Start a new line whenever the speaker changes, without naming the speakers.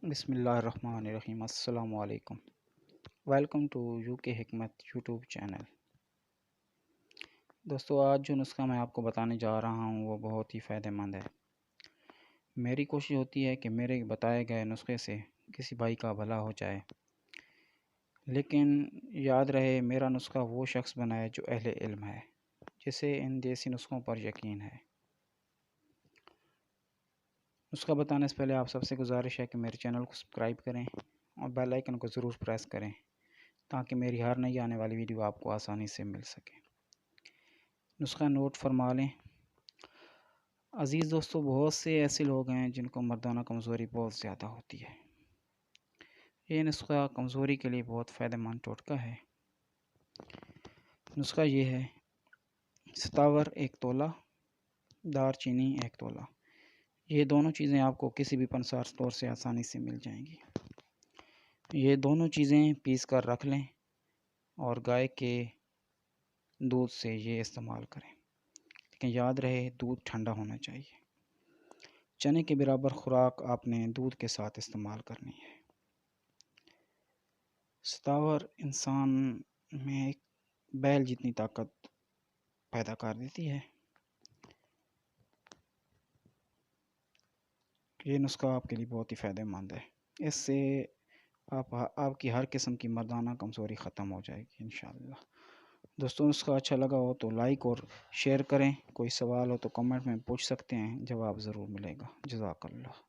بسم اللہ الرحمن الرحیم، السلام علیکم۔ ویلکم ٹو یو کے حکمت یوٹیوب چینل۔ دوستو، آج جو نسخہ میں آپ کو بتانے جا رہا ہوں وہ بہت ہی فائدہ مند ہے۔ میری کوشش ہوتی ہے کہ میرے بتائے گئے نسخے سے کسی بھائی کا بھلا ہو جائے، لیکن یاد رہے میرا نسخہ وہ شخص بنائے جو اہل علم ہے، جسے ان دیسی نسخوں پر یقین ہے۔ نسخہ بتانے سے پہلے آپ سب سے گزارش ہے کہ میرے چینل کو سبسکرائب کریں اور بیل آئیکن کو ضرور پریس کریں تاکہ میری ہر نئی آنے والی ویڈیو آپ کو آسانی سے مل سکے۔ نسخہ نوٹ فرما لیں۔ عزیز دوستو، بہت سے ایسے لوگ ہیں جن کو مردانہ کمزوری بہت زیادہ ہوتی ہے۔ یہ نسخہ کمزوری کے لیے بہت فائدہ مند ٹوٹکا ہے۔ نسخہ یہ ہے: ستاور 1 تولہ، دار چینی 1 تولہ۔ یہ دونوں چیزیں آپ کو کسی بھی پنسار سٹور سے آسانی سے مل جائیں گی۔ یہ دونوں چیزیں پیس کر رکھ لیں اور گائے کے دودھ سے یہ استعمال کریں، لیکن یاد رہے دودھ ٹھنڈا ہونا چاہیے۔ چنے کے برابر خوراک آپ نے دودھ کے ساتھ استعمال کرنی ہے۔ ستاور انسان میں ایک بیل جتنی طاقت پیدا کر دیتی ہے۔ یہ نسخہ آپ کے لیے بہت ہی فائدہ مند ہے۔ اس سے آپ کی ہر قسم کی مردانہ کمزوری ختم ہو جائے گی انشاءاللہ۔ دوستوں، نسخہ اچھا لگا ہو تو لائک اور شیئر کریں۔ کوئی سوال ہو تو کمنٹ میں پوچھ سکتے ہیں، جواب ضرور ملے گا۔ جزاک اللہ۔